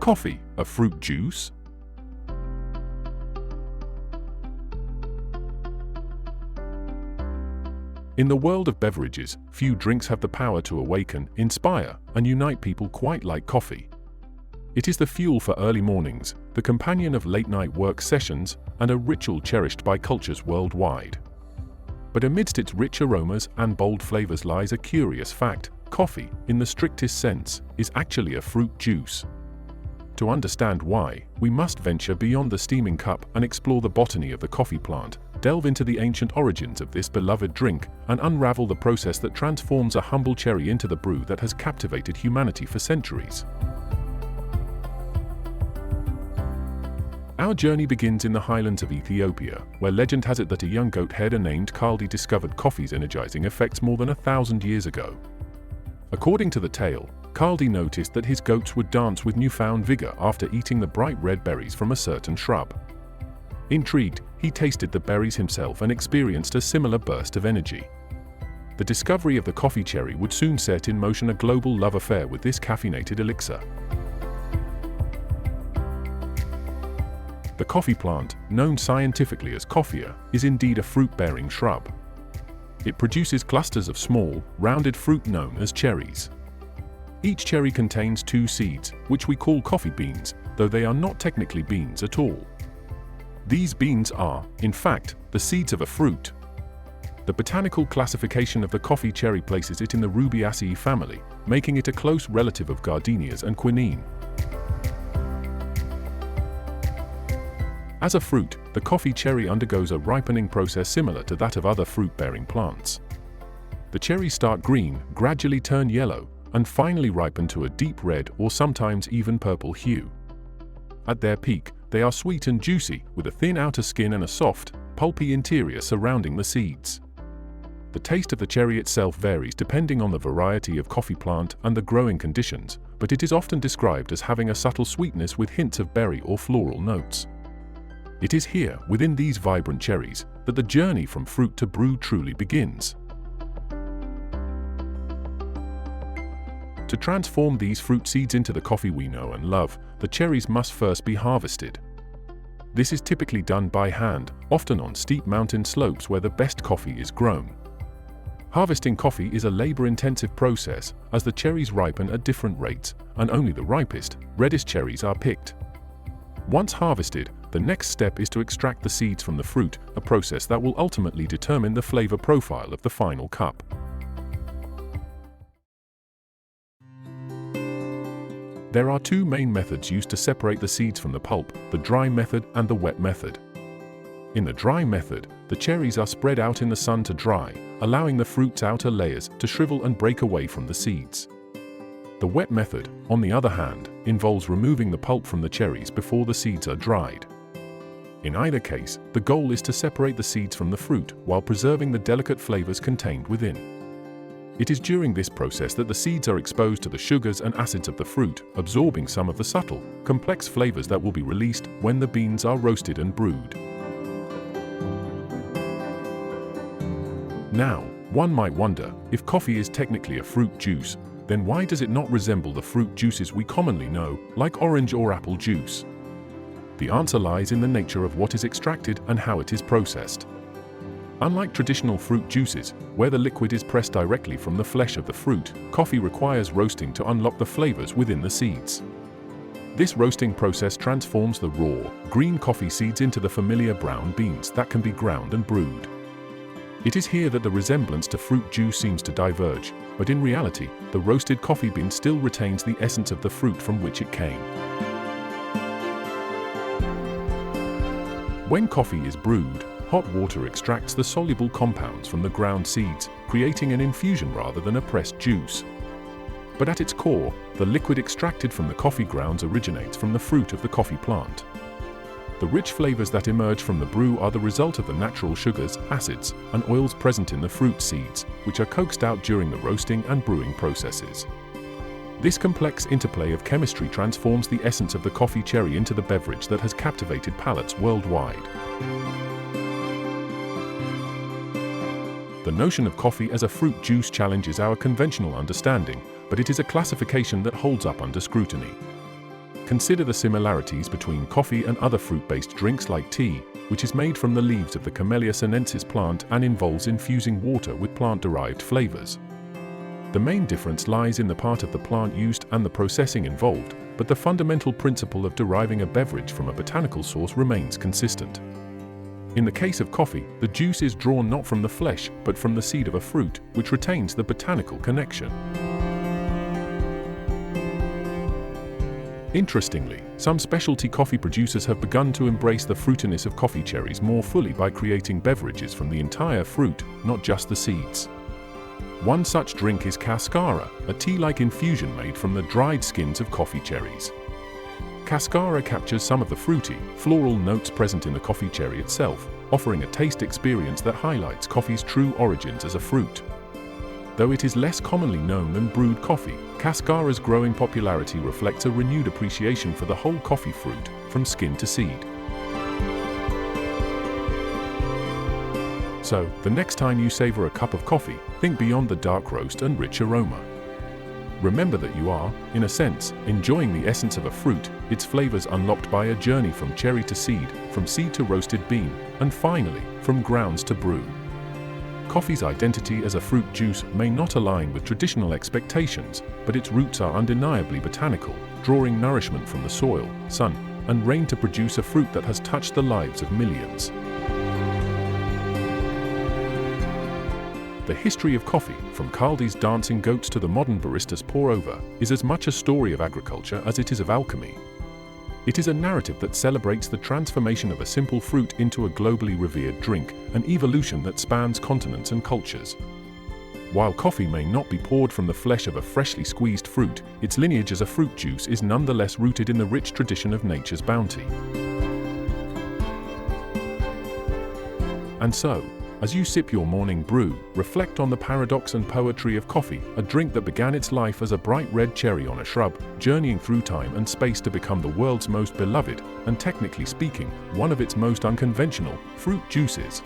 coffee a fruit juice? In the world of beverages, few drinks have the power to awaken, inspire, and unite people quite like coffee. It is the fuel for early mornings, the companion of late-night work sessions, and a ritual cherished by cultures worldwide. But amidst its rich aromas and bold flavors lies a curious fact: coffee, in the strictest sense, is actually a fruit juice. To understand why, we must venture beyond the steaming cup and explore the botany of the coffee plant, delve into the ancient origins of this beloved drink, and unravel the process that transforms a humble cherry into the brew that has captivated humanity for centuries. Our journey begins in the highlands of Ethiopia, where legend has it that a young goat herder named Kaldi discovered coffee's energizing effects more than 1,000 years ago. According to the tale, Kaldi noticed that his goats would dance with newfound vigor after eating the bright red berries from a certain shrub. Intrigued, he tasted the berries himself and experienced a similar burst of energy. The discovery of the coffee cherry would soon set in motion a global love affair with this caffeinated elixir. The coffee plant, known scientifically as Coffea, is indeed a fruit-bearing shrub. It produces clusters of small, rounded fruit known as cherries. Each cherry contains 2 seeds, which we call coffee beans, though they are not technically beans at all. These beans are, in fact, the seeds of a fruit. The botanical classification of the coffee cherry places it in the Rubiaceae family, making it a close relative of gardenias and quinine. As a fruit, the coffee cherry undergoes a ripening process similar to that of other fruit-bearing plants. The cherries start green, gradually turn yellow, and finally ripen to a deep red or sometimes even purple hue. At their peak, they are sweet and juicy, with a thin outer skin and a soft, pulpy interior surrounding the seeds. The taste of the cherry itself varies depending on the variety of coffee plant and the growing conditions, but it is often described as having a subtle sweetness with hints of berry or floral notes. It is here, within these vibrant cherries, that the journey from fruit to brew truly begins. To transform these fruit seeds into the coffee we know and love, the cherries must first be harvested. This is typically done by hand, often on steep mountain slopes where the best coffee is grown. Harvesting coffee is a labor-intensive process, as the cherries ripen at different rates, and only the ripest, reddest cherries are picked. Once harvested, the next step is to extract the seeds from the fruit, a process that will ultimately determine the flavor profile of the final cup. There are 2 main methods used to separate the seeds from the pulp: the dry method and the wet method. In the dry method, the cherries are spread out in the sun to dry, allowing the fruit's outer layers to shrivel and break away from the seeds. The wet method, on the other hand, involves removing the pulp from the cherries before the seeds are dried. In either case, the goal is to separate the seeds from the fruit while preserving the delicate flavors contained within. It is during this process that the seeds are exposed to the sugars and acids of the fruit, absorbing some of the subtle, complex flavors that will be released when the beans are roasted and brewed. Now, one might wonder, if coffee is technically a fruit juice, then why does it not resemble the fruit juices we commonly know, like orange or apple juice? The answer lies in the nature of what is extracted and how it is processed. Unlike traditional fruit juices, where the liquid is pressed directly from the flesh of the fruit, coffee requires roasting to unlock the flavors within the seeds. This roasting process transforms the raw, green coffee seeds into the familiar brown beans that can be ground and brewed. It is here that the resemblance to fruit juice seems to diverge, but in reality, the roasted coffee bean still retains the essence of the fruit from which it came. When coffee is brewed, hot water extracts the soluble compounds from the ground seeds, creating an infusion rather than a pressed juice. But at its core, the liquid extracted from the coffee grounds originates from the fruit of the coffee plant. The rich flavors that emerge from the brew are the result of the natural sugars, acids, and oils present in the fruit seeds, which are coaxed out during the roasting and brewing processes. This complex interplay of chemistry transforms the essence of the coffee cherry into the beverage that has captivated palates worldwide. The notion of coffee as a fruit juice challenges our conventional understanding, but it is a classification that holds up under scrutiny. Consider the similarities between coffee and other fruit-based drinks like tea, which is made from the leaves of the Camellia sinensis plant and involves infusing water with plant-derived flavors. The main difference lies in the part of the plant used and the processing involved, but the fundamental principle of deriving a beverage from a botanical source remains consistent. In the case of coffee, the juice is drawn not from the flesh, but from the seed of a fruit, which retains the botanical connection. Interestingly, some specialty coffee producers have begun to embrace the fruitiness of coffee cherries more fully by creating beverages from the entire fruit, not just the seeds. One such drink is Cascara, a tea-like infusion made from the dried skins of coffee cherries. Cascara captures some of the fruity, floral notes present in the coffee cherry itself, offering a taste experience that highlights coffee's true origins as a fruit. Though it is less commonly known than brewed coffee, Cascara's growing popularity reflects a renewed appreciation for the whole coffee fruit, from skin to seed. So, the next time you savor a cup of coffee, think beyond the dark roast and rich aroma. Remember that you are, in a sense, enjoying the essence of a fruit, its flavors unlocked by a journey from cherry to seed, from seed to roasted bean, and finally, from grounds to brew. Coffee's identity as a fruit juice may not align with traditional expectations, but its roots are undeniably botanical, drawing nourishment from the soil, sun, and rain to produce a fruit that has touched the lives of millions. The history of coffee, from Kaldi's dancing goats to the modern barista's pour-over, is as much a story of agriculture as it is of alchemy. It is a narrative that celebrates the transformation of a simple fruit into a globally revered drink, an evolution that spans continents and cultures. While coffee may not be poured from the flesh of a freshly squeezed fruit, its lineage as a fruit juice is nonetheless rooted in the rich tradition of nature's bounty. And so, as you sip your morning brew, reflect on the paradox and poetry of coffee, a drink that began its life as a bright red cherry on a shrub, journeying through time and space to become the world's most beloved, and technically speaking, one of its most unconventional, fruit juices.